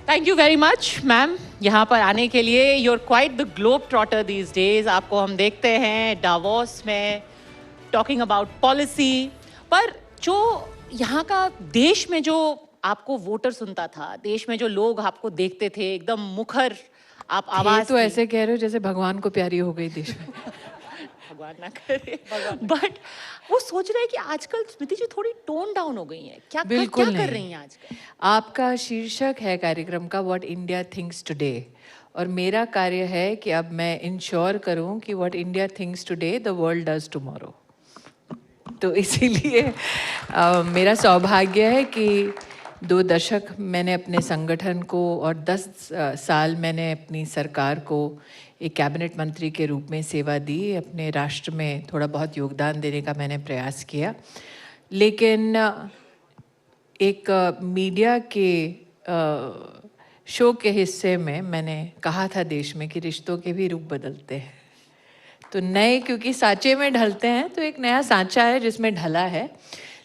Thank you very much ma'am यहाँ पर आने के लिए. You are quite the globe trotter these days. आपको हम देखते हैं डावोस में टॉकिंग अबाउट पॉलिसी. पर जो यहाँ का देश में जो आपको वोटर सुनता था, देश में जो लोग आपको देखते थे, एकदम मुखर आप आवाज तो ऐसे कह रहे हो जैसे भगवान को प्यारी हो गई देश में. भगवान ना करे. बट वो सोच रहे हैं कि आजकल स्मृति जी थोड़ी टोन डाउन हो गई हैं. क्या बिल्कुल क्या कर नहीं. रही हैं आजकल? आपका शीर्षक है कार्यक्रम का व्हाट इंडिया थिंक्स टुडे, और मेरा कार्य है कि अब मैं इंश्योर करूं कि what India thinks today the world does tomorrow. तो इसीलिए मेरा सौभाग्य है कि 2 दशक मैंने अपने संगठन को और 10 साल मैंने अपनी सरकार को एक कैबिनेट मंत्री के रूप में सेवा दी. अपने राष्ट्र में थोड़ा बहुत योगदान देने का मैंने प्रयास किया. लेकिन एक मीडिया के शो के हिस्से में मैंने कहा था देश में कि रिश्तों के भी रूप बदलते हैं. तो नए क्योंकि सांचे में ढलते हैं, तो एक नया सांचा है जिसमें ढला है,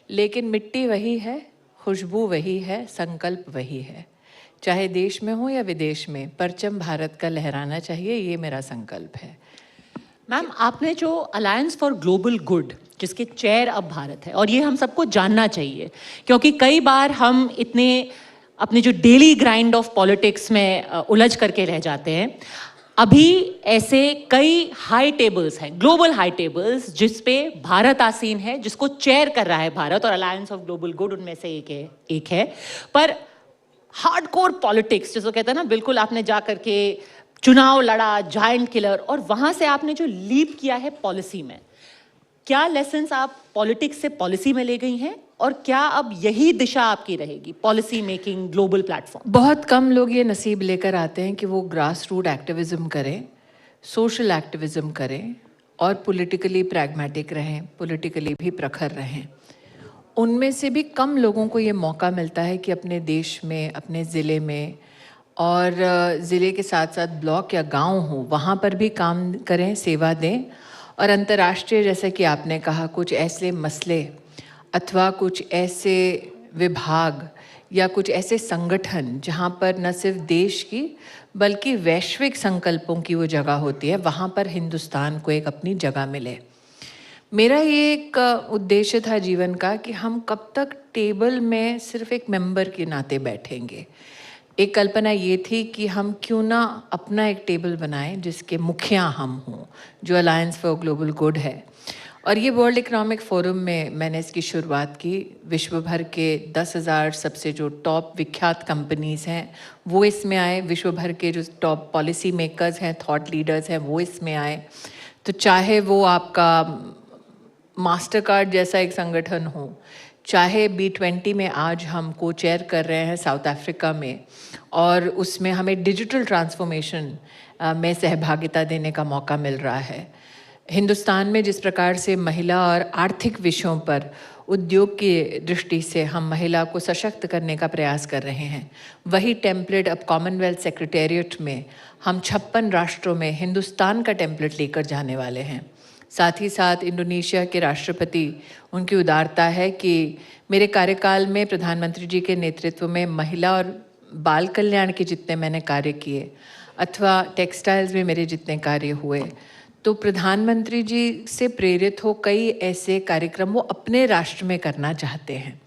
लेकिन मिट्टी वही है, खुशबू वही है, संकल्प वही है. चाहे देश में हो या विदेश में, परचम भारत का लहराना चाहिए, ये मेरा संकल्प है. मैम, आपने जो अलायंस फॉर ग्लोबल गुड, जिसके चेयर अब भारत है, और ये हम सबको जानना चाहिए क्योंकि कई बार हम इतने अपने जो डेली ग्राइंड ऑफ पॉलिटिक्स में उलझ करके रह जाते हैं. अभी ऐसे कई हाई टेबल्स हैं, ग्लोबल हाई टेबल्स, जिस पे भारत आसीन है, जिसको चेयर कर रहा है भारत, और अलायंस ऑफ ग्लोबल गुड उनमें से एक है. पर हार्डकोर पॉलिटिक्स जिसको कहते हैं ना, बिल्कुल आपने जा करके चुनाव लड़ा, जायंट किलर, और वहां से आपने जो लीप किया है पॉलिसी में, क्या लेसन्स आप पॉलिटिक्स से पॉलिसी में ले गई हैं, और क्या अब यही दिशा आपकी रहेगी, पॉलिसी मेकिंग, ग्लोबल प्लेटफॉर्म? बहुत कम लोग ये नसीब लेकर आते हैं कि वो ग्रास रूट एक्टिविज्म करें, सोशल एक्टिविज्म करें और पॉलिटिकली प्रैग्मेटिक रहें, पॉलिटिकली भी प्रखर रहें. उनमें से भी कम लोगों को ये मौका मिलता है कि अपने देश में, अपने ज़िले में और ज़िले के साथ साथ ब्लॉक या गांव हो, वहाँ पर भी काम करें, सेवा दें. और अंतर्राष्ट्रीय, जैसे कि आपने कहा, कुछ ऐसे मसले अथवा कुछ ऐसे विभाग या कुछ ऐसे संगठन जहाँ पर न सिर्फ देश की बल्कि वैश्विक संकल्पों की वो जगह होती है, वहाँ पर हिंदुस्तान को एक अपनी जगह मिले. मेरा ये एक उद्देश्य था जीवन का कि हम कब तक टेबल में सिर्फ एक मेंबर के नाते बैठेंगे. एक कल्पना ये थी कि हम क्यों ना अपना एक टेबल बनाएं जिसके मुखिया हम हों, जो अलायंस फॉर ग्लोबल गुड है. और ये वर्ल्ड इकोनॉमिक फोरम में मैंने इसकी शुरुआत की. विश्व भर के 10,000 सबसे जो टॉप विख्यात कंपनीज़ हैं वो इसमें आए. विश्व भर के जो टॉप पॉलिसी मेकर्स हैं, थॉट लीडर्स हैं, वो इसमें आए. तो चाहे वो आपका मास्टर कार्ड जैसा एक संगठन हो, चाहे B20 में आज हम को चेयर कर रहे हैं साउथ अफ्रीका में, और उसमें हमें डिजिटल ट्रांसफॉर्मेशन में सहभागिता देने का मौका मिल रहा है. हिंदुस्तान में जिस प्रकार से महिला और आर्थिक विषयों पर उद्योग की दृष्टि से हम महिला को सशक्त करने का प्रयास कर रहे हैं, वही टेम्पलेट अब कॉमनवेल्थ सेक्रेटेरिएट में हम 56 राष्ट्रों में हिंदुस्तान का टेम्पलेट लेकर जाने वाले हैं. साथ ही साथ इंडोनेशिया के राष्ट्रपति, उनकी उदारता है कि मेरे कार्यकाल में प्रधानमंत्री जी के नेतृत्व में महिला और बाल कल्याण के जितने मैंने कार्य किए, अथवा टेक्सटाइल्स में मेरे जितने कार्य हुए, तो प्रधानमंत्री जी से प्रेरित हो कई ऐसे कार्यक्रम वो अपने राष्ट्र में करना चाहते हैं.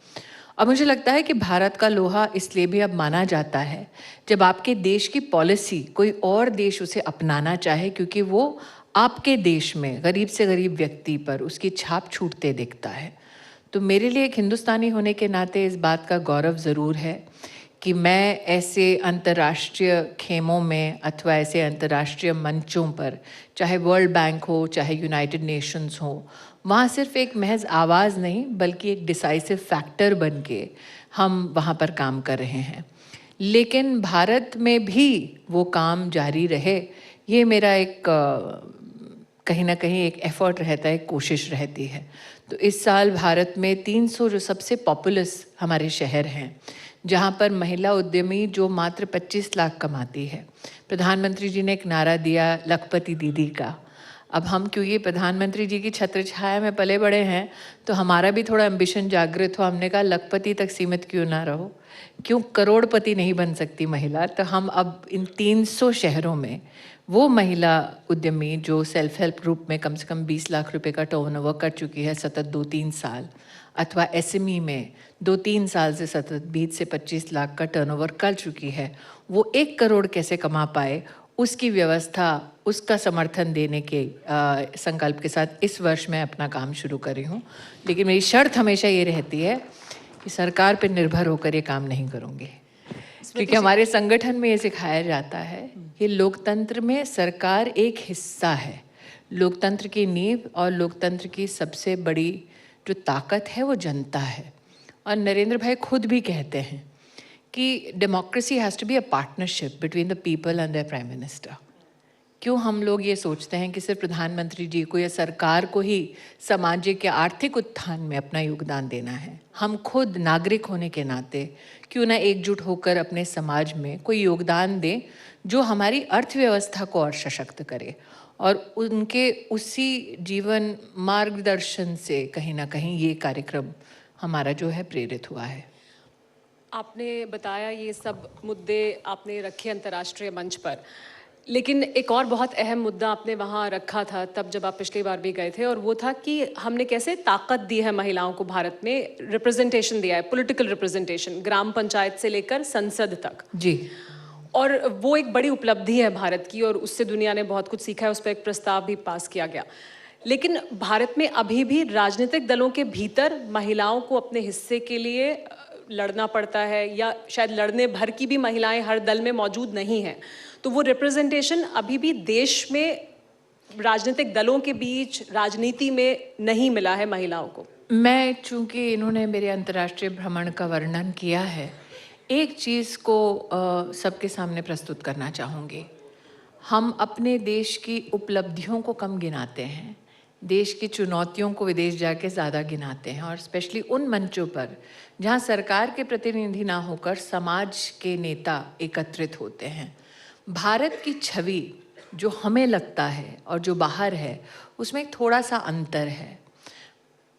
और मुझे लगता है कि भारत का लोहा इसलिए भी अब माना जाता है जब आपके देश की पॉलिसी कोई और देश उसे अपनाना चाहे, क्योंकि वो आपके देश में गरीब से गरीब व्यक्ति पर उसकी छाप छूटते दिखता है. तो मेरे लिए एक हिंदुस्तानी होने के नाते इस बात का गौरव ज़रूर है कि मैं ऐसे अंतर्राष्ट्रीय खेमों में अथवा ऐसे अंतर्राष्ट्रीय मंचों पर, चाहे वर्ल्ड बैंक हो, चाहे यूनाइटेड नेशंस हो, वहाँ सिर्फ एक महज आवाज़ नहीं बल्कि एक डिसाइसिव फैक्टर बन के हम वहाँ पर काम कर रहे हैं. लेकिन भारत में भी वो काम जारी रहे, ये मेरा एक कहीं ना कहीं एक एफर्ट रहता है, एक कोशिश रहती है. तो इस साल भारत में 300 जो सबसे पॉपुलस हमारे शहर हैं, जहाँ पर महिला उद्यमी जो मात्र 25 लाख कमाती है, प्रधानमंत्री जी ने एक नारा दिया लखपति दीदी का, अब हम क्योंकि प्रधानमंत्री जी की छत्र छाया में पले बड़े हैं, तो हमारा भी थोड़ा एम्बिशन जागृत हो। हमने कहा लखपति तक सीमित क्यों ना रहो, क्यों करोड़पति नहीं बन सकती महिला। तो हम अब इन 300 शहरों में वो महिला उद्यमी जो सेल्फ हेल्प ग्रुप में कम से कम 20 लाख रुपए का टर्नओवर कर चुकी है सतत 2-3 साल, अथवा एसएमई में 2-3 साल से सतत 20 से 25 लाख का टर्नओवर कर चुकी है, वो 1 करोड़ कैसे कमा पाए, उसकी व्यवस्था, उसका समर्थन देने के संकल्प के साथ इस वर्ष मैं अपना काम शुरू कर रही हूँ। लेकिन मेरी शर्त हमेशा ये रहती है कि सरकार पर निर्भर होकर ये काम नहीं करूँगी, क्योंकि हमारे संगठन में ये सिखाया जाता है कि लोकतंत्र में सरकार एक हिस्सा है। लोकतंत्र की नींव और लोकतंत्र की सबसे बड़ी जो ताकत है वो जनता है। और नरेंद्र भाई खुद भी कहते हैं कि democracy has to be a partnership between the people and the prime minister. क्यों हम लोग ये सोचते हैं कि सिर्फ प्रधानमंत्री जी को या सरकार को ही सामाजिक या आर्थिक उत्थान में अपना योगदान देना है? हम खुद नागरिक होने के नाते क्यों ना एकजुट होकर अपने समाज में कोई योगदान दें जो हमारी अर्थव्यवस्था को और सशक्त करे, और उनके उसी जीवन मार्गदर्शन से कहीं ना कहीं ये कार्यक्रम हमारा जो है प्रेरित हुआ है। आपने बताया ये सब मुद्दे आपने रखे अंतर्राष्ट्रीय मंच पर, लेकिन एक और बहुत अहम मुद्दा आपने वहाँ रखा था तब जब आप पिछली बार भी गए थे, और वो था कि हमने कैसे ताकत दी है महिलाओं को, भारत में रिप्रेजेंटेशन दिया है, पॉलिटिकल रिप्रेजेंटेशन, ग्राम पंचायत से लेकर संसद तक जी। और वो एक बड़ी उपलब्धि है भारत की, और उससे दुनिया ने बहुत कुछ सीखा है। उस पर एक प्रस्ताव भी पास किया गया। लेकिन भारत में अभी भी राजनीतिक दलों के भीतर महिलाओं को अपने हिस्से के लिए लड़ना पड़ता है, या शायद लड़ने भर की भी महिलाएं हर दल में मौजूद नहीं हैं। तो वो रिप्रेजेंटेशन अभी भी देश में राजनीतिक दलों के बीच राजनीति में नहीं मिला है महिलाओं को। मैं, चूंकि इन्होंने मेरे अंतर्राष्ट्रीय भ्रमण का वर्णन किया है, एक चीज़ को सबके सामने प्रस्तुत करना चाहूँगी। हम अपने देश की उपलब्धियों को कम गिनाते हैं, देश की चुनौतियों को विदेश जाके ज़्यादा गिनाते हैं, और स्पेशली उन मंचों पर जहाँ सरकार के प्रतिनिधि ना होकर समाज के नेता एकत्रित होते हैं। भारत की छवि जो हमें लगता है और जो बाहर है, उसमें एक थोड़ा सा अंतर है।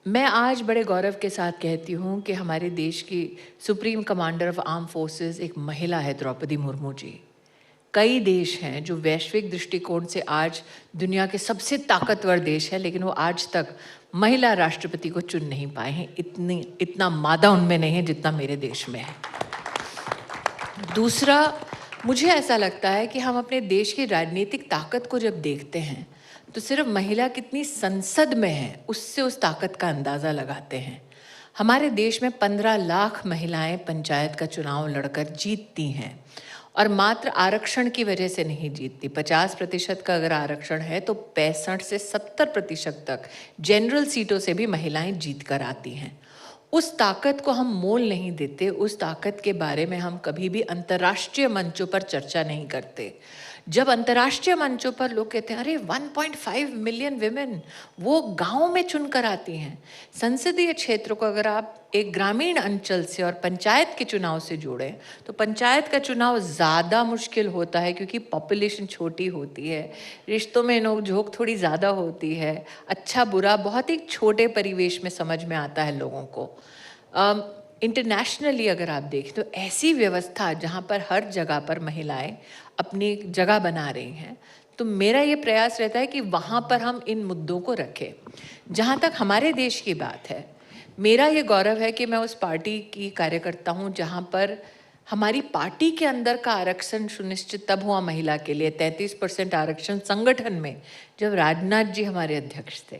मैं आज बड़े गौरव के साथ कहती हूँ कि हमारे देश की supreme commander of arm forces एक महिला है, द्रौपदी मुर्मू जी। कई देश हैं जो वैश्विक दृष्टिकोण से आज दुनिया के सबसे ताकतवर देश है, लेकिन वो आज तक महिला राष्ट्रपति को चुन नहीं पाए हैं। इतना मादा उनमें नहीं है जितना मेरे देश में है। दूसरा, मुझे ऐसा लगता है कि हम अपने देश की राजनीतिक ताकत को जब देखते हैं तो सिर्फ महिला कितनी संसद में है उससे उस ताकत का अंदाज़ा लगाते हैं। हमारे देश में 15 लाख महिलाएं पंचायत का चुनाव लड़कर जीतती हैं, और मात्र आरक्षण की वजह से नहीं जीतती। 50% का अगर आरक्षण है तो 65 से 70% तक जनरल सीटों से भी महिलाएं जीत कर आती हैं। उस ताकत को हम मोल नहीं देते, उस ताकत के बारे में हम कभी भी अंतर्राष्ट्रीय मंचों पर चर्चा नहीं करते। जब अंतर्राष्ट्रीय मंचों पर लोग कहते हैं अरे 1.5 मिलियन विमेन वो गांव में चुनकर आती हैं, संसदीय क्षेत्र को अगर आप एक ग्रामीण अंचल से और पंचायत के चुनाव से जोड़ें तो पंचायत का चुनाव ज़्यादा मुश्किल होता है, क्योंकि पॉपुलेशन छोटी होती है, रिश्तों में नोक-झोंक थोड़ी ज़्यादा होती है, अच्छा बुरा बहुत ही छोटे परिवेश में समझ में आता है लोगों को। इंटरनेशनली अगर आप देखें तो ऐसी व्यवस्था जहाँ पर हर जगह पर महिलाएं अपनी जगह बना रही हैं, तो मेरा ये प्रयास रहता है कि वहाँ पर हम इन मुद्दों को रखें। जहाँ तक हमारे देश की बात है, मेरा ये गौरव है कि मैं उस पार्टी की कार्यकर्ता हूँ जहाँ पर हमारी पार्टी के अंदर का आरक्षण सुनिश्चित तब हुआ महिला के लिए। 33% आरक्षण संगठन में जब राजनाथ जी हमारे अध्यक्ष थे,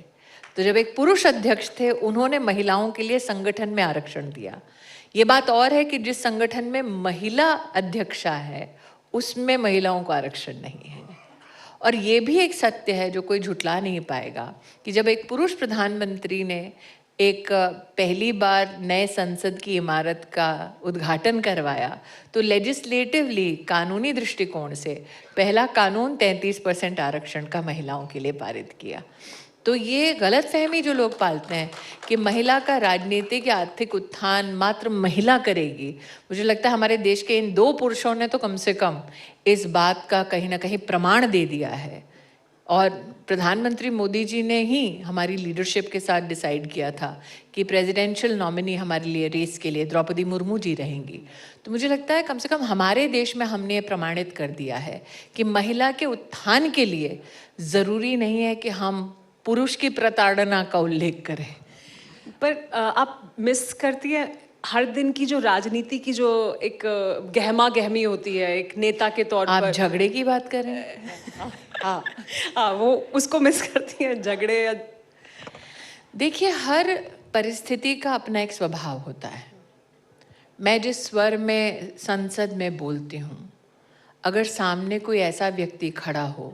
तो जब एक पुरुष अध्यक्ष थे उन्होंने महिलाओं के लिए संगठन में आरक्षण दिया। ये बात और है कि जिस संगठन में महिला अध्यक्षा है उसमें महिलाओं को आरक्षण नहीं है। और ये भी एक सत्य है जो कोई झुटला नहीं पाएगा कि जब एक पुरुष प्रधानमंत्री ने एक पहली बार नए संसद की इमारत का उद्घाटन करवाया तो लेजिस्लेटिवली कानूनी दृष्टिकोण से पहला कानून 33% आरक्षण का महिलाओं के लिए पारित किया। तो ये गलतफहमी जो लोग पालते हैं कि महिला का राजनीतिक या आर्थिक उत्थान मात्र महिला करेगी, मुझे लगता है हमारे देश के इन 2 पुरुषों ने तो कम से कम इस बात का कहीं ना कहीं प्रमाण दे दिया है और प्रधानमंत्री मोदी जी ने ही हमारी लीडरशिप के साथ डिसाइड किया था कि प्रेसिडेंशियल नॉमिनी हमारे लिए रेस के लिए द्रौपदी मुर्मू जी रहेंगी। तो मुझे लगता है कम से कम हमारे देश में हमने ये प्रमाणित कर दिया है कि महिला के उत्थान के लिए ज़रूरी नहीं है कि हम पुरुष की प्रताड़ना का उल्लेख करें। पर आप मिस करती है हर दिन की जो राजनीति की जो एक गहमा गहमी होती है एक नेता के तौर आप पर? झगड़े की बात कर रहे हैं? हाँ हाँ, वो उसको मिस करती हैं झगड़े या देखिए, हर परिस्थिति का अपना एक स्वभाव होता है। मैं जिस स्वर में संसद में बोलती हूँ, अगर सामने कोई ऐसा व्यक्ति खड़ा हो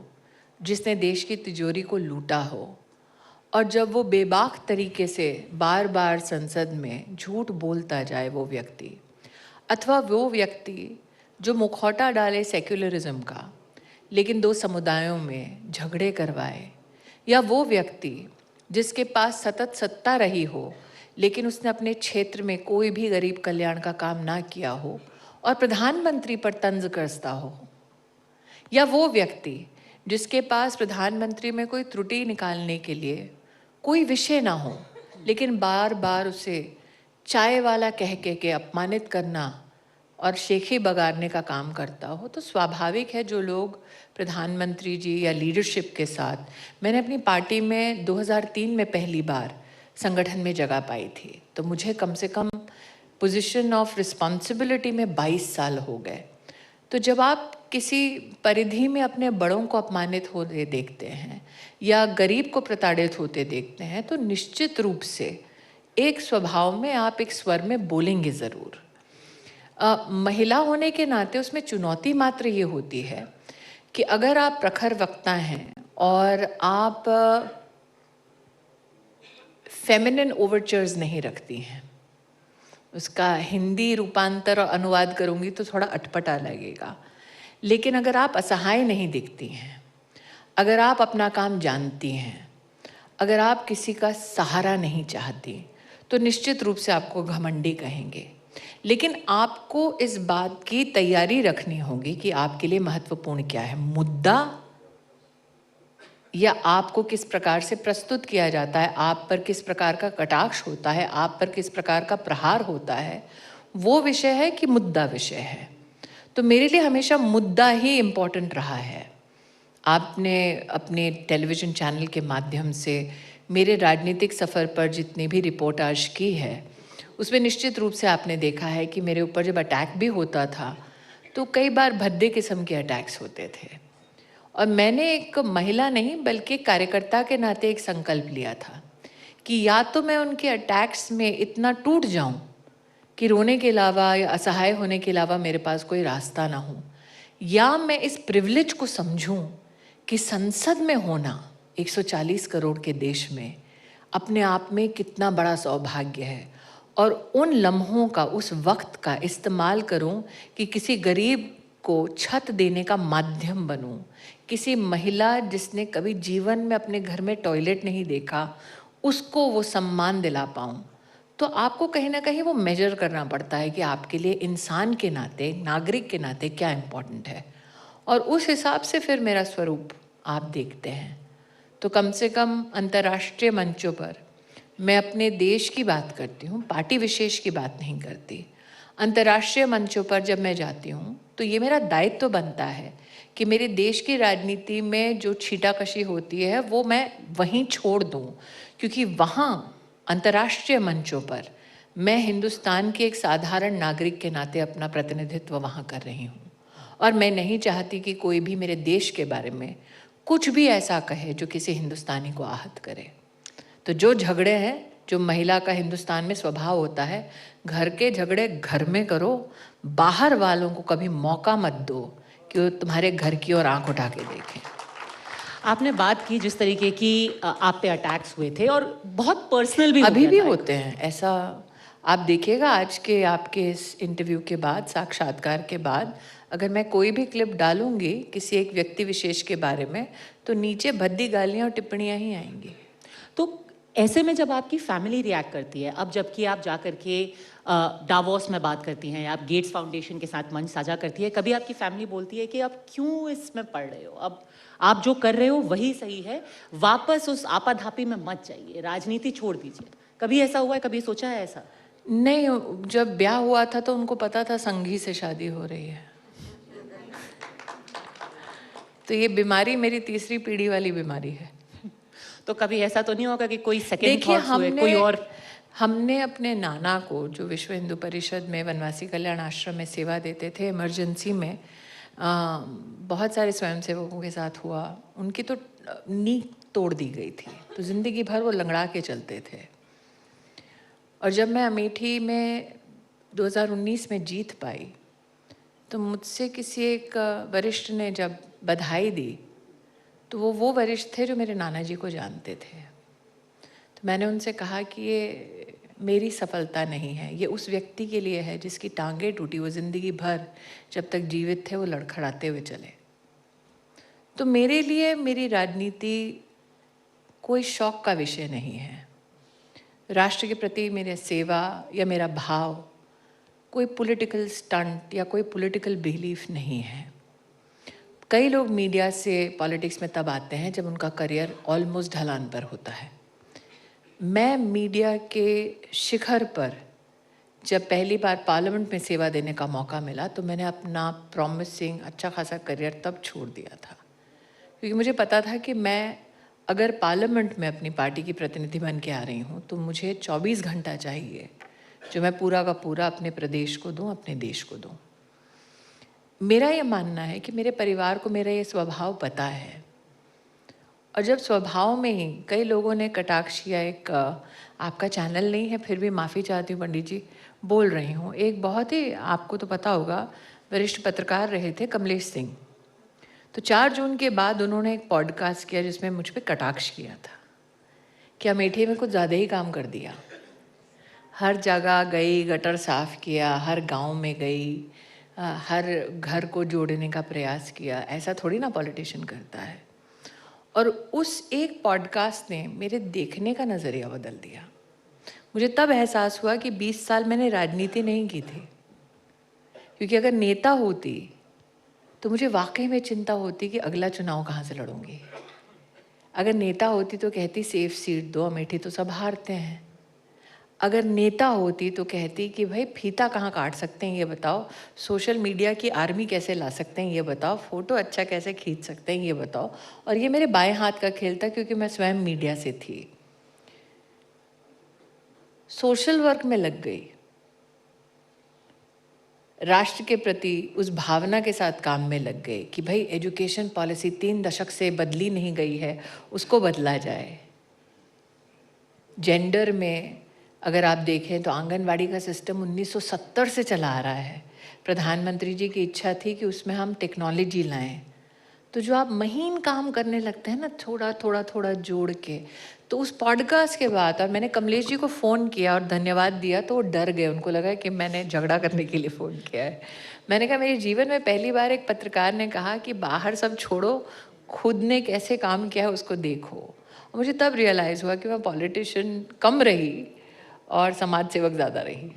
जिसने देश की तिजोरी को लूटा हो, और जब वो बेबाक तरीके से बार बार संसद में झूठ बोलता जाए वो व्यक्ति, अथवा वो व्यक्ति जो मुखौटा डाले सेक्युलरिज्म का लेकिन दो समुदायों में झगड़े करवाए, या वो व्यक्ति जिसके पास सतत सत्ता रही हो लेकिन उसने अपने क्षेत्र में कोई भी गरीब कल्याण का काम ना किया हो और प्रधानमंत्री पर तंज कसता हो, या वो व्यक्ति जिसके पास प्रधानमंत्री में कोई त्रुटि निकालने के लिए कोई विषय ना हो लेकिन बार बार उसे चाय वाला कह के अपमानित करना और शेखी बगाड़ने का काम करता हो, तो स्वाभाविक है जो लोग प्रधानमंत्री जी या लीडरशिप के साथ, मैंने अपनी पार्टी में 2003 में पहली बार संगठन में जगह पाई थी, तो मुझे कम से कम पोजीशन ऑफ रिस्पॉन्सिबिलिटी में 22 साल हो गए। तो जब आप किसी परिधि में अपने बड़ों को अपमानित होते देखते हैं या गरीब को प्रताड़ित होते देखते हैं, तो निश्चित रूप से एक स्वभाव में आप एक स्वर में बोलेंगे ज़रूर। महिला होने के नाते उसमें चुनौती मात्र ये होती है कि अगर आप प्रखर वक्ता हैं और आप फेमिनिन ओवरचर्स नहीं रखती हैं, उसका हिंदी रूपांतर और अनुवाद करूंगी तो थोड़ा अटपटा लगेगा, लेकिन अगर आप असहाय नहीं दिखती हैं, अगर आप अपना काम जानती हैं, अगर आप किसी का सहारा नहीं चाहती, तो निश्चित रूप से आपको घमंडी कहेंगे। लेकिन आपको इस बात की तैयारी रखनी होगी कि आपके लिए महत्वपूर्ण क्या है, मुद्दा या आपको किस प्रकार से प्रस्तुत किया जाता है, आप पर किस प्रकार का कटाक्ष होता है, आप पर किस प्रकार का प्रहार होता है, वो विषय है कि मुद्दा विषय है। तो मेरे लिए हमेशा मुद्दा ही इम्पोर्टेंट रहा है। आपने अपने टेलीविज़न चैनल के माध्यम से मेरे राजनीतिक सफ़र पर जितनी भी रिपोर्टाज की है, उसमें निश्चित रूप से आपने देखा है कि मेरे ऊपर जब अटैक भी होता था तो कई बार भद्दे किस्म के अटैक्स होते थे, और मैंने एक महिला नहीं बल्कि कार्यकर्ता के नाते एक संकल्प लिया था कि या तो मैं उनके अटैक्स में इतना टूट जाऊं कि रोने के अलावा या असहाय होने के अलावा मेरे पास कोई रास्ता ना हो, या मैं इस प्रिविलेज को समझूं कि संसद में होना 140 करोड़ के देश में अपने आप में कितना बड़ा सौभाग्य है, और उन लम्हों का, उस वक्त का इस्तेमाल करूं कि किसी गरीब को छत देने का माध्यम बनूं, किसी महिला जिसने कभी जीवन में अपने घर में टॉयलेट नहीं देखा उसको वो सम्मान दिला पाऊं। तो आपको कहीं ना कहीं वो मेजर करना पड़ता है कि आपके लिए इंसान के नाते, नागरिक के नाते क्या इम्पोर्टेंट है, और उस हिसाब से फिर मेरा स्वरूप आप देखते हैं। तो कम से कम अंतर्राष्ट्रीय मंचों पर मैं अपने देश की बात करती हूँ, पार्टी विशेष की बात नहीं करती। अंतर्राष्ट्रीय मंचों पर जब मैं जाती हूँ तो ये मेरा दायित्व तो बनता है कि मेरे देश की राजनीति में जो छींटाकशी होती है वो मैं वहीं छोड़ दूँ, क्योंकि वहाँ अंतर्राष्ट्रीय मंचों पर मैं हिंदुस्तान के एक साधारण नागरिक के नाते अपना प्रतिनिधित्व वहाँ कर रही हूँ, और मैं नहीं चाहती कि कोई भी मेरे देश के बारे में कुछ भी ऐसा कहे जो किसी हिंदुस्तानी को आहत करे। तो जो झगड़े हैं, जो महिला का हिंदुस्तान में स्वभाव होता है, घर के झगड़े घर में करो, बाहर वालों को कभी मौका मत दो कि वो तुम्हारे घर की ओर आंख उठा के देखें। आपने बात की जिस तरीके की आप पे अटैक्स हुए थे और बहुत पर्सनल भी हो अभी गया भी था। होते हैं ऐसा, आप देखिएगा आज के आपके इस इंटरव्यू के बाद, साक्षात्कार के बाद, अगर मैं कोई भी क्लिप डालूंगी किसी एक व्यक्ति विशेष के बारे में तो नीचे भद्दी गालियां और टिप्पणियां ही आएंगी। तो ऐसे में जब आपकी फैमिली रिएक्ट करती है, अब जबकि आप जा करके डावोस में बात करती हैं, आप गेट्स फाउंडेशन के साथ मंच साझा करती है, कभी आपकी फैमिली बोलती है कि आप क्यों इसमें पढ़ रहे हो, अब आप जो कर रहे हो वही सही है, वापस उस आपाधापी में मत जाइए, राजनीति छोड़ दीजिए? कभी ऐसा हुआ है, कभी सोचा है ऐसा? नहीं, जब ब्याह हुआ था तो उनको पता था संघी से शादी हो रही है। तो ये बीमारी मेरी तीसरी पीढ़ी वाली बीमारी है। तो कभी ऐसा तो नहीं होगा कि कोई सेकंड देखिए, थॉट्स हुए, कोई और? हमने अपने नाना को, जो विश्व हिंदू परिषद में वनवासी कल्याण आश्रम में सेवा देते थे, इमरजेंसी में बहुत सारे स्वयंसेवकों के साथ हुआ, उनकी तो नींव तोड़ दी गई थी, तो ज़िंदगी भर वो लंगड़ा के चलते थे। और जब मैं अमेठी में 2019 में जीत पाई, तो मुझसे किसी एक वरिष्ठ ने जब बधाई दी, तो वो वरिष्ठ थे जो मेरे नाना जी को जानते थे। तो मैंने उनसे कहा कि ये मेरी सफलता नहीं है, ये उस व्यक्ति के लिए है जिसकी टांगें टूटी, वो ज़िंदगी भर जब तक जीवित थे वो लड़खड़ाते हुए चले। तो मेरे लिए मेरी राजनीति कोई शौक का विषय नहीं है। राष्ट्र के प्रति मेरे सेवा या मेरा भाव कोई पॉलिटिकल स्टंट या कोई पॉलिटिकल बिलीफ नहीं है। कई लोग मीडिया से पॉलिटिक्स में तब आते हैं जब उनका करियर ऑलमोस्ट ढलान पर होता है। मैं मीडिया के शिखर पर जब पहली बार पार्लियामेंट में सेवा देने का मौका मिला, तो मैंने अपना प्रॉमिसिंग अच्छा खासा करियर तब छोड़ दिया था, क्योंकि मुझे पता था कि मैं अगर पार्लियामेंट में अपनी पार्टी की प्रतिनिधि बन के आ रही हूँ तो मुझे 24 घंटा चाहिए जो मैं पूरा का पूरा अपने प्रदेश को दूँ, अपने देश को दूँ। मेरा ये मानना है कि मेरे परिवार को मेरा ये स्वभाव पता है, और जब स्वभाव में ही कई लोगों ने कटाक्ष किया, एक आपका चैनल नहीं है फिर भी माफ़ी चाहती हूँ पंडित जी, बोल रही हूँ, एक बहुत ही, आपको तो पता होगा, वरिष्ठ पत्रकार रहे थे कमलेश सिंह। तो 4 जून के बाद उन्होंने एक पॉडकास्ट किया जिसमें मुझ पे कटाक्ष किया था कि अमेठी में कुछ ज़्यादा ही काम कर दिया। हर जगह गई, गटर साफ किया, हर गांव में गई, हर घर को जोड़ने का प्रयास किया। ऐसा थोड़ी ना पॉलिटिशियन करता है। और उस एक पॉडकास्ट ने मेरे देखने का नज़रिया बदल दिया। मुझे तब एहसास हुआ कि 20 साल मैंने राजनीति नहीं की थी, क्योंकि अगर नेता होती तो मुझे वाकई में चिंता होती कि अगला चुनाव कहाँ से लड़ूंगी। अगर नेता होती तो कहती सेफ सीट दो, अमेठी तो सब हारते हैं। अगर नेता होती तो कहती कि भाई फीता कहाँ काट सकते हैं ये बताओ, सोशल मीडिया की आर्मी कैसे ला सकते हैं ये बताओ, फोटो अच्छा कैसे खींच सकते हैं ये बताओ। और ये मेरे बाएं हाथ का खेल था, क्योंकि मैं स्वयं मीडिया से थी। सोशल वर्क में लग गई, राष्ट्र के प्रति उस भावना के साथ काम में लग गए कि भाई एजुकेशन पॉलिसी 3 दशक से बदली नहीं गई है, उसको बदला जाए। जेंडर में अगर आप देखें तो आंगनवाड़ी का सिस्टम 1970 से चला आ रहा है। प्रधानमंत्री जी की इच्छा थी कि उसमें हम टेक्नोलॉजी लाएं। तो जो आप महीन काम करने लगते हैं ना, थोड़ा थोड़ा थोड़ा जोड़ के, तो उस पॉडकास्ट के बाद, और मैंने कमलेश जी को फ़ोन किया और धन्यवाद दिया, तो वो डर गए, उनको लगा कि मैंने झगड़ा करने के लिए फ़ोन किया है। मैंने कहा मेरे जीवन में पहली बार एक पत्रकार ने कहा कि बाहर सब छोड़ो, खुद ने कैसे काम किया है उसको देखो। और मुझे तब रियलाइज़ हुआ कि मैं पॉलिटिशियन कम रही और समाज सेवक ज़्यादा रही।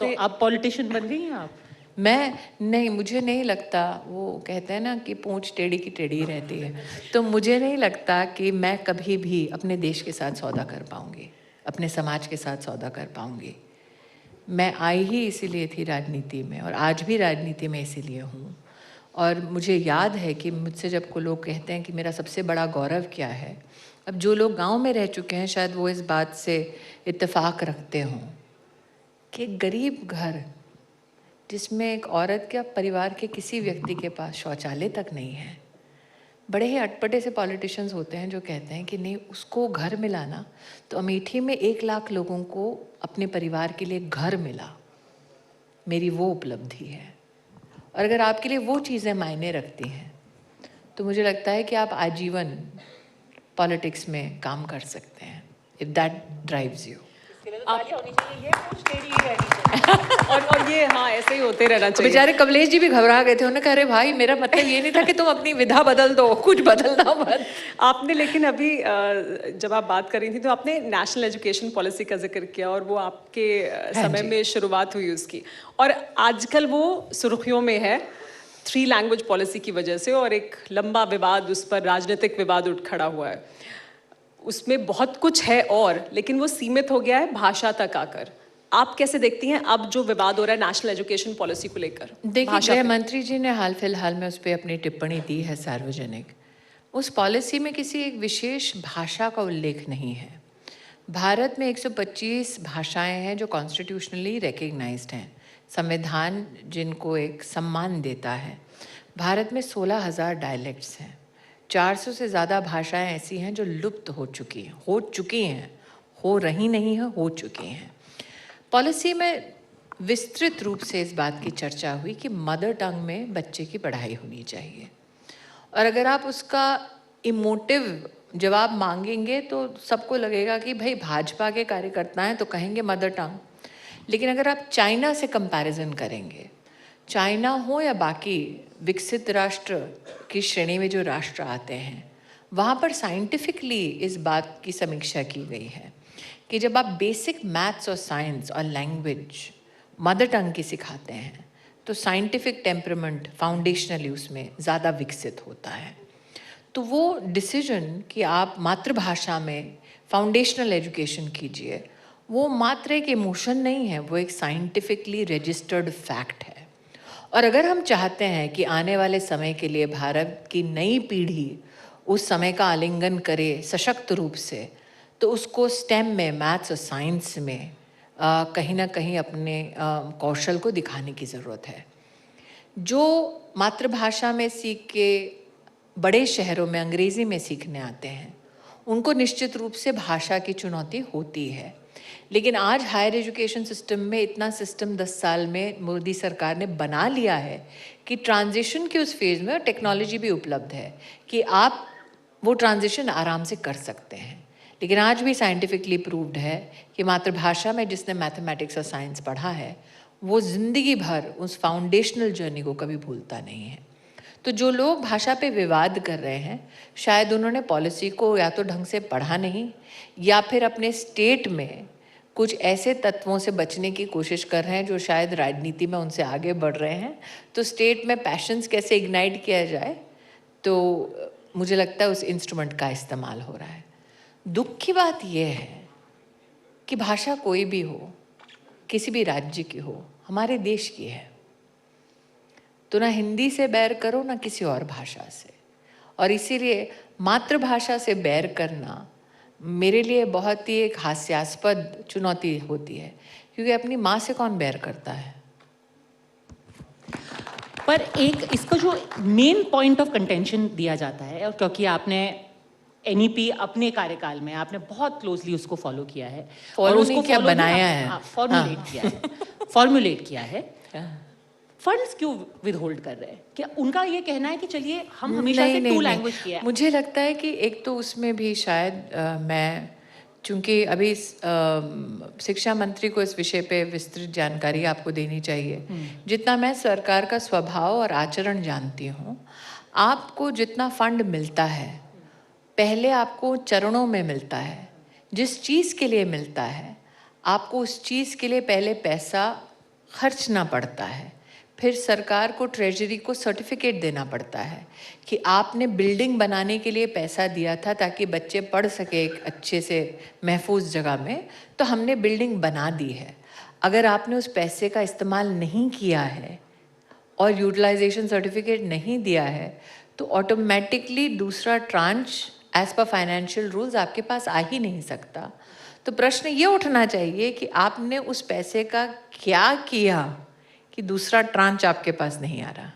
तो आप पॉलिटिशियन बन गई हैं आप? मैं नहीं, मुझे नहीं लगता, वो कहते हैं ना कि पूंछ टेढ़ी की टेढ़ी रहती है, तो मुझे नहीं लगता कि मैं कभी भी अपने देश के साथ सौदा कर पाऊंगी, अपने समाज के साथ सौदा कर पाऊंगी। मैं आई ही इसीलिए थी राजनीति में, और आज भी राजनीति में इसीलिए हूँ। और मुझे याद है कि मुझसे जब को लोग कहते हैं कि मेरा सबसे बड़ा गौरव क्या है, अब जो लोग गांव में रह चुके हैं शायद वो इस बात से इत्तेफाक रखते हों कि गरीब घर जिसमें एक औरत के परिवार के किसी व्यक्ति के पास शौचालय तक नहीं है, बड़े ही अटपटे से पॉलिटिशियंस होते हैं जो कहते हैं कि नहीं उसको घर मिलाना। तो अमेठी में 1 लाख लोगों को अपने परिवार के लिए घर मिला, मेरी वो उपलब्धि है। और अगर आपके लिए वो चीज़ें मायने रखती हैं तो मुझे लगता है कि आप आजीवन पॉलिटिक्स में काम कर सकते हैं, इफ़ दैट ड्राइव्स यू। होनी चाहिए, ये पूछ तेरी ही रहनी चाहिए। और ये हाँ ऐसे ही होते रहना चाहिए। बेचारे कमलेश जी भी घबरा गए थे, उन्होंने कहा अरे भाई मेरा मतलब ये नहीं था कि तुम अपनी विधा बदल दो, कुछ बदलना मत। आपने लेकिन अभी जब आप बात कर रही थी तो आपने नेशनल एजुकेशन पॉलिसी का जिक्र किया और वो आपके समय में शुरुआत हुई उसकी, और आजकल वो सुर्खियों में है 3 लैंग्वेज पॉलिसी की वजह से, और एक लंबा विवाद उस पर, राजनीतिक विवाद उठ खड़ा हुआ है। उसमें बहुत कुछ है और, लेकिन वो सीमित हो गया है भाषा तक आकर। आप कैसे देखती हैं अब जो विवाद हो रहा है नेशनल एजुकेशन पॉलिसी को लेकर? देखिए गृह मंत्री जी ने हाल फिलहाल में उस पर अपनी टिप्पणी दी है सार्वजनिक। उस पॉलिसी में किसी एक विशेष भाषा का उल्लेख नहीं है। भारत में 125 भाषाएं हैं जो कॉन्स्टिट्यूशनली रिकग्नाइज्ड हैं, संविधान जिनको एक सम्मान देता है। भारत में 16,000 डायलेक्ट्स हैं, 400 से ज़्यादा भाषाएं ऐसी हैं जो लुप्त हो चुकी हैं, हो रही नहीं हैं, हो चुकी हैं। पॉलिसी में विस्तृत रूप से इस बात की चर्चा हुई कि मदर टंग में बच्चे की पढ़ाई होनी चाहिए, और अगर आप उसका इमोटिव जवाब मांगेंगे तो सबको लगेगा कि भाई भाजपा के कार्यकर्ता हैं तो कहेंगे मदर टंग। लेकिन अगर आप चाइना से कंपैरिजन करेंगे, चाइना हो या बाकी विकसित राष्ट्र की श्रेणी में जो राष्ट्र आते हैं, वहाँ पर साइंटिफिकली इस बात की समीक्षा की गई है कि जब आप बेसिक मैथ्स और साइंस और लैंग्वेज मदर टंग की सिखाते हैं तो साइंटिफिक टेम्परामेंट फाउंडेशनली उसमें ज़्यादा विकसित होता है। तो वो डिसीजन कि आप मातृभाषा में फाउंडेशनल एजुकेशन कीजिए, वो मात्र एक इमोशन नहीं है, वो एक साइंटिफिकली रजिस्टर्ड फैक्ट है। और अगर हम चाहते हैं कि आने वाले समय के लिए भारत की नई पीढ़ी उस समय का आलिंगन करे सशक्त रूप से, तो उसको स्टेम में, मैथ्स और साइंस में कहीं ना कहीं अपने कौशल को दिखाने की ज़रूरत है। जो मातृभाषा में सीख के बड़े शहरों में अंग्रेज़ी में सीखने आते हैं, उनको निश्चित रूप से भाषा की चुनौती होती है। लेकिन आज हायर एजुकेशन सिस्टम में इतना सिस्टम 10 साल में मोदी सरकार ने बना लिया है कि ट्रांजिशन के उस फेज़ में टेक्नोलॉजी भी उपलब्ध है कि आप वो ट्रांजिशन आराम से कर सकते हैं। लेकिन आज भी साइंटिफिकली प्रूव्ड है कि मातृभाषा में जिसने मैथमेटिक्स और साइंस पढ़ा है वो ज़िंदगी भर उस फाउंडेशनल जर्नी को कभी भूलता नहीं है। तो जो लोग भाषा पे विवाद कर रहे हैं, शायद उन्होंने पॉलिसी को या तो ढंग से पढ़ा नहीं, या फिर अपने स्टेट में कुछ ऐसे तत्वों से बचने की कोशिश कर रहे हैं जो शायद राजनीति में उनसे आगे बढ़ रहे हैं। तो स्टेट में पैशंस कैसे इग्नाइट किया जाए, तो मुझे लगता है उस इंस्ट्रूमेंट का इस्तेमाल हो रहा है। दुख की बात यह है कि भाषा कोई भी हो, किसी भी राज्य की हो, हमारे देश की है, तो ना हिंदी से बैर करो ना किसी और भाषा से। और इसीलिए मातृभाषा से बैर करना मेरे लिए बहुत ही एक हास्यास्पद चुनौती होती है, क्योंकि अपनी माँ से कौन बैर करता है। पर एक इसको जो मेन पॉइंट ऑफ कंटेंशन दिया जाता है, और क्योंकि आपने एनईपी अपने कार्यकाल में आपने बहुत क्लोजली उसको फॉलो किया है, और उसको क्या बनाया है, फॉर्मुलेट किया है, फंड्स क्यों विदहोल्ड कर रहे हैं? क्या उनका ये कहना है कि चलिए हम हमेशा से 2 लैंग्वेज किया है? मुझे लगता है कि एक तो उसमें भी शायद मैं, चूंकि अभी शिक्षा मंत्री को इस विषय पे विस्तृत जानकारी आपको देनी चाहिए। जितना मैं सरकार का स्वभाव और आचरण जानती हूँ, आपको जितना फंड मिलता है पहले आपको चरणों में मिलता है। जिस चीज़ के लिए मिलता है आपको उस चीज़ के लिए पहले पैसा खर्चना पड़ता है, फिर सरकार को ट्रेजरी को सर्टिफिकेट देना पड़ता है कि आपने बिल्डिंग बनाने के लिए पैसा दिया था ताकि बच्चे पढ़ सके एक अच्छे से महफूज जगह में, तो हमने बिल्डिंग बना दी है। अगर आपने उस पैसे का इस्तेमाल नहीं किया है और यूटिलाइजेशन सर्टिफिकेट नहीं दिया है तो ऑटोमेटिकली दूसरा tranche as per financial rules आपके पास आ ही नहीं सकता। तो प्रश्न ये उठना चाहिए कि आपने उस पैसे का क्या किया कि दूसरा ट्रांच आपके पास नहीं आ रहा।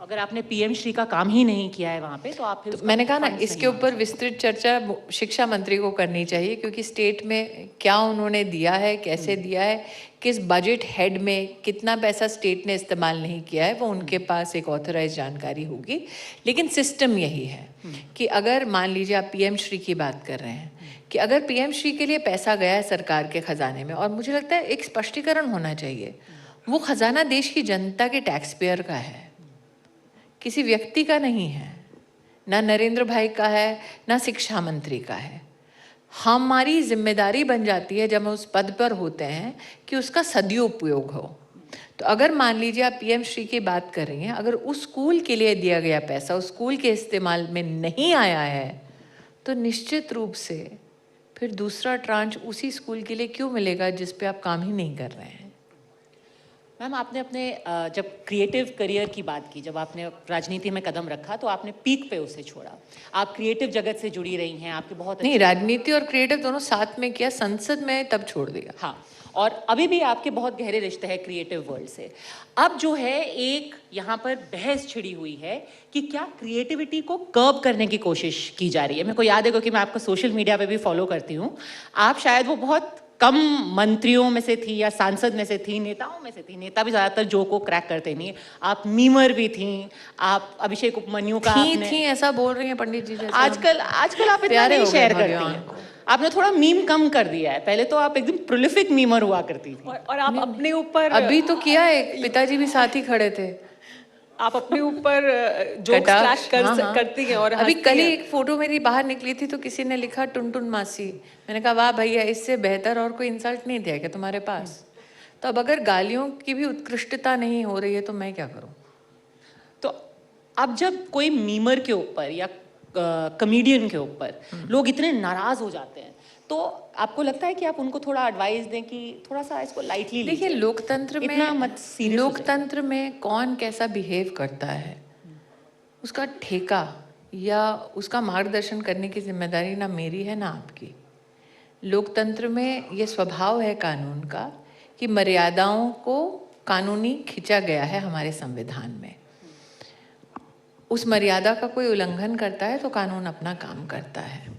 अगर आपने पीएम श्री का काम ही नहीं किया है वहाँ पे तो आप फिर तो उसका मैंने कहा ना funds इसके नहीं ऊपर विस्तृत चर्चा शिक्षा मंत्री को करनी चाहिए, क्योंकि स्टेट में क्या उन्होंने दिया है, कैसे दिया है, किस बजट हेड में कितना पैसा स्टेट ने इस्तेमाल नहीं किया है, वो उनके पास एक ऑथराइज जानकारी होगी। लेकिन सिस्टम यही है कि अगर मान लीजिए आप पीएम श्री की बात कर रहे हैं कि अगर पीएम श्री के लिए पैसा गया है सरकार के खजाने में, और मुझे लगता है एक स्पष्टीकरण होना चाहिए, वो खजाना देश की जनता के टैक्स पेयर का है, किसी व्यक्ति का नहीं है, ना नरेंद्र भाई का है, ना शिक्षा मंत्री का है। हमारी जिम्मेदारी बन जाती है जब हम उस पद पर होते हैं कि उसका सदुपयोग हो। तो अगर मान लीजिए आप पीएम श्री की बात कर रही हैं, अगर उस स्कूल के लिए दिया गया पैसा उस स्कूल के इस्तेमाल में नहीं आया है, तो निश्चित रूप से फिर दूसरा ट्रांच उसी स्कूल के लिए क्यों मिलेगा जिस पे आप काम ही नहीं कर रहे हैं। मैम, आपने अपने जब क्रिएटिव करियर की बात की, जब आपने राजनीति में कदम रखा तो आपने पीक पे उसे छोड़ा। आप क्रिएटिव जगत से जुड़ी रही हैं, आपके बहुत नहीं, राजनीति और क्रिएटिव दोनों साथ में किया, संसद में तब छोड़ दिया। हाँ, और अभी भी आपके बहुत गहरे रिश्ते हैं क्रिएटिव वर्ल्ड से। अब जो है एक यहाँ पर बहस छिड़ी हुई है कि क्या क्रिएटिविटी को कर्ब करने की कोशिश की जा रही है। मेरे को याद है क्योंकि मैं आपको सोशल मीडिया पे भी फॉलो करती हूँ। आप शायद वो बहुत कम मंत्रियों में से थी या सांसद में से थी, नेताओं में से थी। नेता भी ज़्यादातर जो को क्रैक करते नहीं। आप मीमर भी थी, आप अभिषेक उपमन्यु का थी ऐसा बोल रही हैं पंडित जी जैसे। आजकल आप इतना नहीं शेयर करती हैं। आपने थोड़ा मीम कम कर दिया है, पहले तो आप एकदम प्रोलिफिक मीमर हुआ करती थी। और आप अपने ऊपर अभी तो किया है, पिताजी भी साथ ही खड़े थे। आप अपने ऊपर जोक्स क्रैक करती हैं और अभी कल ही एक फोटो मेरी बाहर निकली थी तो किसी ने लिखा टुनटुन मासी। मैंने कहा वाह भैया, इससे बेहतर और कोई इंसल्ट नहीं दिया क्या तुम्हारे पास। तो अब अगर गालियों की भी उत्कृष्टता नहीं हो रही है तो मैं क्या करूं। तो अब जब कोई मीमर के ऊपर या कॉमेडियन के ऊपर लोग इतने नाराज हो जाते हैं, तो आपको लगता है कि आप उनको थोड़ा एडवाइस दें कि थोड़ा सा इसको लाइटली लीजिए। देखिए, लोकतंत्र में कौन कैसा बिहेव करता है उसका ठेका या उसका मार्गदर्शन करने की जिम्मेदारी ना मेरी है ना आपकी। लोकतंत्र में ये स्वभाव है कानून का कि मर्यादाओं को कानूनी खींचा गया है हमारे संविधान में। उस मर्यादा का कोई उल्लंघन करता है तो कानून अपना काम करता है।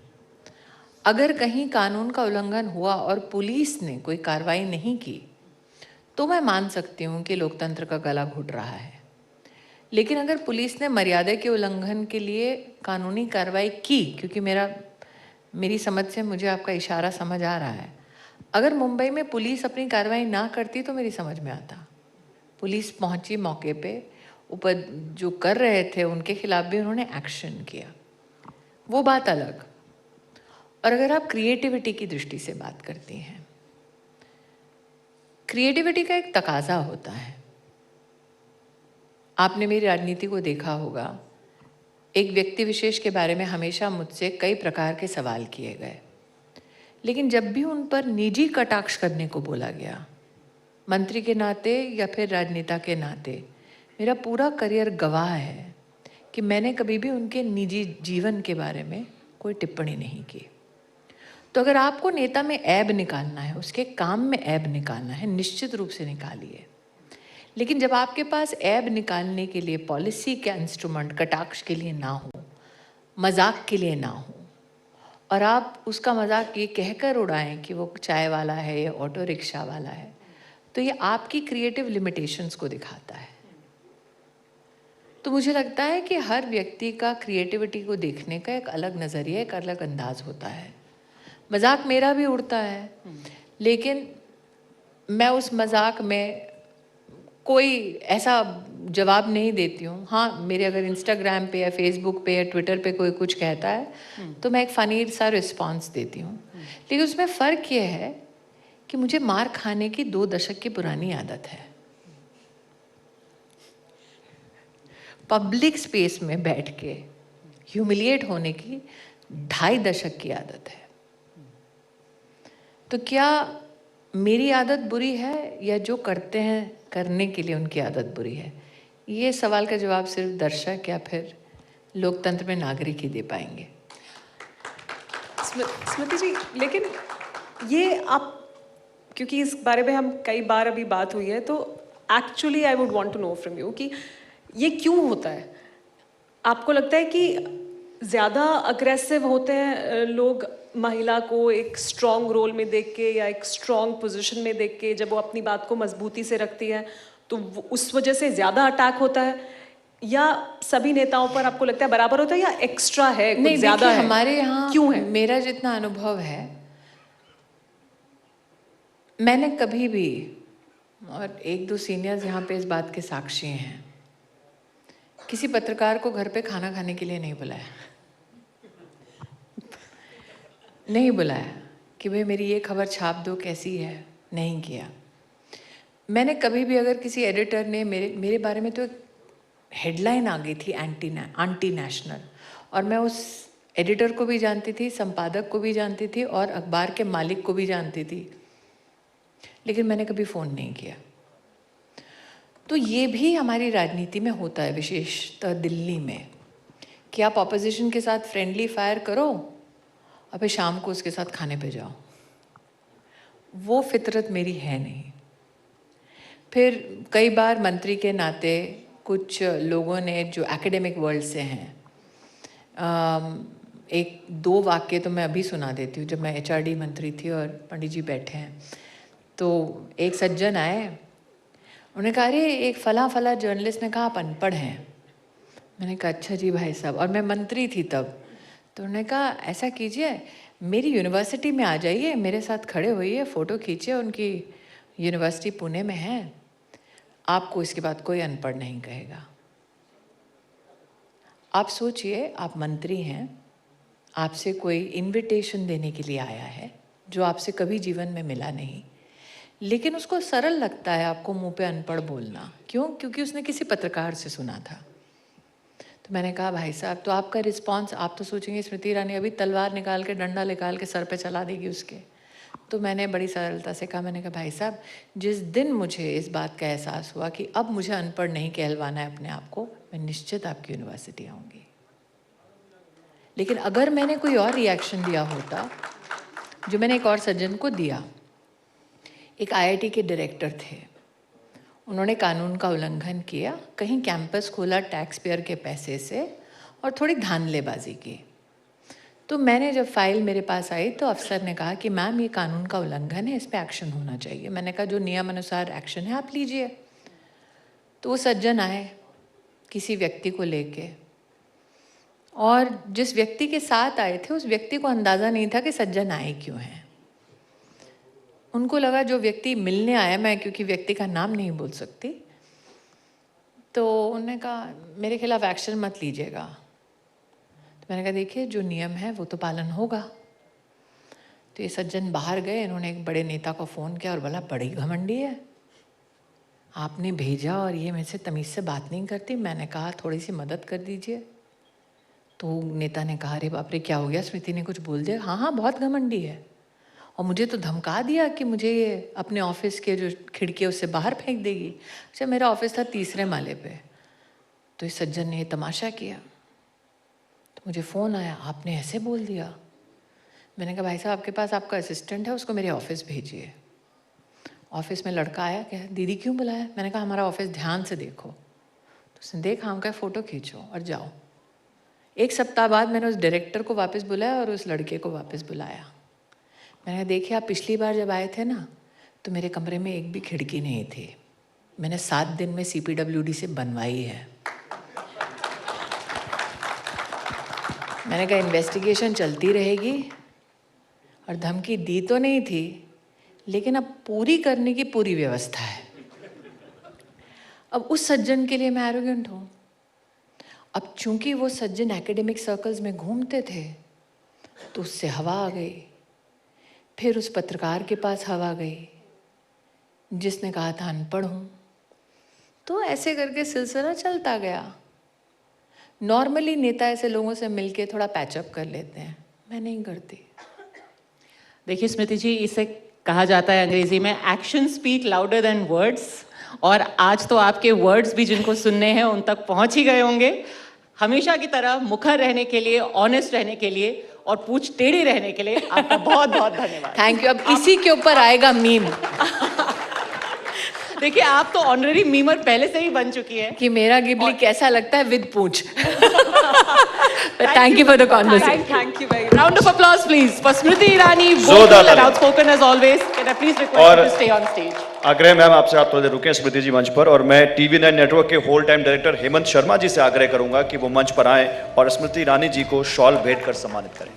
अगर कहीं कानून का उल्लंघन हुआ और पुलिस ने कोई कार्रवाई नहीं की तो मैं मान सकती हूँ कि लोकतंत्र का गला घुट रहा है। लेकिन अगर पुलिस ने मर्यादा के उल्लंघन के लिए कानूनी कार्रवाई की, क्योंकि मेरी समझ से मुझे आपका इशारा समझ आ रहा है, अगर मुंबई में पुलिस अपनी कार्रवाई ना करती तो मेरी समझ में आता। पुलिस पहुंची मौके पे, ऊपर जो कर रहे थे उनके खिलाफ भी उन्होंने एक्शन किया, वो बात अलग। और अगर आप क्रिएटिविटी की दृष्टि से बात करती हैं, क्रिएटिविटी का एक तकाजा होता है। आपने मेरी राजनीति को देखा होगा, एक व्यक्ति विशेष के बारे में हमेशा मुझसे कई प्रकार के सवाल किए गए, लेकिन जब भी उन पर निजी कटाक्ष करने को बोला गया, मंत्री के नाते या फिर राजनेता के नाते, मेरा पूरा करियर गवाह है कि मैंने कभी भी उनके निजी जीवन के बारे में कोई टिप्पणी नहीं की। तो अगर आपको नेता में ऐब निकालना है, उसके काम में ऐब निकालना है, निश्चित रूप से निकालिए। लेकिन जब आपके पास ऐब निकालने के लिए पॉलिसी का इंस्ट्रूमेंट कटाक्ष के लिए ना हो, मजाक के लिए ना हो, और आप उसका मजाक ये कहकर उड़ाएं कि वो चाय वाला है या ऑटो रिक्शा वाला है, तो ये आपकी क्रिएटिव लिमिटेशंस को दिखाता है। तो मुझे लगता है कि हर व्यक्ति का क्रिएटिविटी को देखने का एक अलग नज़रिया, एक अलग अंदाज होता है। मजाक मेरा भी उड़ता है, लेकिन मैं उस मजाक में कोई ऐसा जवाब नहीं देती हूँ। हाँ, मेरे अगर इंस्टाग्राम पे या फेसबुक पे या ट्विटर पे कोई कुछ कहता है तो मैं एक फ़नी सा रिस्पॉन्स देती हूँ। लेकिन उसमें फ़र्क ये है कि मुझे मार खाने की 2 दशक की पुरानी आदत है। पब्लिक स्पेस में बैठ के ह्यूमिलिएट होने की 2.5 दशक की आदत है। तो क्या मेरी आदत बुरी है या जो करते हैं करने के लिए उनकी आदत बुरी है? ये सवाल का जवाब सिर्फ दर्शक या फिर लोकतंत्र में नागरिक ही दे पाएंगे। स्मृति जी, लेकिन ये आप, क्योंकि इस बारे में हम कई बार अभी बात हुई है, तो actually I would want to know from you कि ये क्यों होता है? आपको लगता है कि ज़्यादा अग्रेसिव होते हैं लोग महिला को एक स्ट्रॉन्ग रोल में देख के या एक स्ट्रॉन्ग पोजीशन में देख के, जब वो अपनी बात को मजबूती से रखती है तो उस वजह से ज़्यादा अटैक होता है, या सभी नेताओं पर आपको लगता है बराबर होता है, या एक्स्ट्रा है, कुछ नहीं, ज़्यादा देखिए है? हमारे यहाँ क्यों है? मेरा जितना अनुभव है, मैंने कभी भी, और एक दो सीनियर्स यहाँ पे इस बात के साक्षी हैं, किसी पत्रकार को घर पे खाना खाने के लिए नहीं बुलाया। नहीं बुलाया कि भाई मेरी ये खबर छाप दो कैसी है, नहीं किया। मैंने कभी भी, अगर किसी एडिटर ने मेरे बारे में, तो एक हेडलाइन आ गई थी एंटी नेशनल, और मैं उस एडिटर को भी जानती थी, संपादक को भी जानती थी, और अखबार के मालिक को भी जानती थी, लेकिन मैंने कभी फ़ोन नहीं किया। तो ये भी हमारी राजनीति में होता है, विशेषतः दिल्ली में, कि आप ऑपोजिशन के साथ फ्रेंडली फायर करो और फिर शाम को उसके साथ खाने पे जाओ। वो फितरत मेरी है नहीं। फिर कई बार मंत्री के नाते कुछ लोगों ने जो एकेडमिक वर्ल्ड से हैं, एक दो वाक्य तो मैं अभी सुना देती हूँ। जब मैं एचआरडी मंत्री थी और पंडित जी बैठे हैं, तो एक सज्जन आए, उन्होंने कहा अरे एक फला जर्नलिस्ट ने कहा आप अनपढ़ हैं। मैंने कहा अच्छा जी भाई साहब, और मैं मंत्री थी तब। तो उन्होंने कहा ऐसा कीजिए, मेरी यूनिवर्सिटी में आ जाइए, मेरे साथ खड़े होइए, फ़ोटो खींचिए, उनकी यूनिवर्सिटी पुणे में है, आपको इसके बाद कोई अनपढ़ नहीं कहेगा। आप सोचिए, आप मंत्री हैं, आपसे कोई इनविटेशन देने के लिए आया है जो आपसे कभी जीवन में मिला नहीं, लेकिन उसको सरल लगता है आपको मुंह पे अनपढ़ बोलना। क्यों? क्योंकि उसने किसी पत्रकार से सुना था। तो मैंने कहा भाई साहब, तो आपका रिस्पांस, आप तो सोचेंगे स्मृति ईरानी अभी तलवार निकाल के, डंडा निकाल के सर पे चला देगी उसके। तो मैंने बड़ी सरलता से कहा, मैंने कहा भाई साहब, जिस दिन मुझे इस बात का एहसास हुआ कि अब मुझे अनपढ़ नहीं कहलवाना है अपने आप को, मैं निश्चित आपकी यूनिवर्सिटी आऊँगी। लेकिन अगर मैंने कोई और रिएक्शन दिया होता, जो मैंने एक और सज्जन को दिया, एक आईआईटी के डायरेक्टर थे, उन्होंने कानून का उल्लंघन किया, कहीं कैंपस खोला टैक्स पेयर के पैसे से और थोड़ी धांधलेबाजी की। तो मैंने जब फाइल मेरे पास आई तो अफसर ने कहा कि मैम ये कानून का उल्लंघन है, इस पर एक्शन होना चाहिए। मैंने कहा जो नियम अनुसार एक्शन है आप लीजिए। तो वो सज्जन आए किसी व्यक्ति को लेके, और जिस व्यक्ति के साथ आए थे उस व्यक्ति को अंदाज़ा नहीं था कि सज्जन आए क्यों हैं। उनको लगा जो व्यक्ति मिलने आया, मैं क्योंकि व्यक्ति का नाम नहीं बोल सकती, तो उन्होंने कहा मेरे खिलाफ एक्शन मत लीजिएगा। तो मैंने कहा देखिए जो नियम है वो तो पालन होगा। तो ये सज्जन बाहर गए, इन्होंने एक बड़े नेता को फ़ोन किया और बोला बड़ी घमंडी है, आपने भेजा और ये मेरे से तमीज़ से बात नहीं करती। मैंने कहा थोड़ी सी मदद कर दीजिए। तो नेता ने कहा अरे बाप रे क्या हो गया, स्मृति ने कुछ बोल दिया? हाँ बहुत घमंडी है, और मुझे तो धमका दिया कि मुझे ये अपने ऑफिस के जो खिड़की है उससे बाहर फेंक देगी। अच्छा मेरा ऑफिस था 3रे माले पे। तो इस सज्जन ने ये तमाशा किया। तो मुझे फ़ोन आया, आपने ऐसे बोल दिया। मैंने कहा भाई साहब आपके पास आपका असिस्टेंट है, उसको मेरे ऑफिस भेजिए। ऑफिस में लड़का आया, कहा दीदी क्यों बुलाया? मैंने कहा हमारा ऑफिस ध्यान से देखो। तो उसने देखा, हम कहा फ़ोटो खींचो और जाओ। 1 सप्ताह बाद मैंने उस डायरेक्टर को वापस बुलाया और उस लड़के को वापस बुलाया। मैंने देखिए आप पिछली बार जब आए थे ना, तो मेरे कमरे में एक भी खिड़की नहीं थी, मैंने 7 दिन में CPWD से बनवाई है। मैंने कहा इन्वेस्टिगेशन चलती रहेगी, और धमकी दी तो नहीं थी, लेकिन अब पूरी करने की पूरी व्यवस्था है। अब उस सज्जन के लिए मैं एरोगेंट हूँ। अब चूंकि वो सज्जन एकेडमिक सर्कल्स में घूमते थे, तो उससे हवा आ गई। फिर उस पत्रकार के पास हवा गई जिसने कहा था अनपढ़ हूँ। तो ऐसे करके सिलसिला चलता गया। नॉर्मली नेता ऐसे लोगों से मिलके थोड़ा पैचअप कर लेते हैं, मैं नहीं करती। देखिए स्मृति जी, इसे कहा जाता है अंग्रेजी में action speak louder than words, और आज तो आपके वर्ड्स भी जिनको सुनने हैं उन तक पहुंच ही गए होंगे। हमेशा की तरह मुखर रहने के लिए, ऑनेस्ट रहने के लिए और पूछ टेढ़ी रहने के लिए आपका बहुत बहुत धन्यवाद। Thank you. अब इसी के ऊपर आएगा मीम। देखिए आप तो ऑनररी मीमर पहले से ही बन चुकी है. कि मेरा गिबली कैसा लगता है with Poonch. Thank you for the conversation. Thank you very Round of applause, please, for Smriti Irani, जोरदार vocal and ताली. outspoken as always. Can I please request और- you to stay on stage? आग्रह ma'am आपसे, आप थोड़ी देर रुकें स्मृति जी मंच पर, और मैं TV9 नेटवर्क के whole time director Hemant Sharma ji से आग्रह करूंगा कि वो मंच पर आएं और स्मृति ईरानी जी को शॉल भेंट कर सम्मानित करें.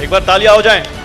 एक बार तालियां हो जाएं.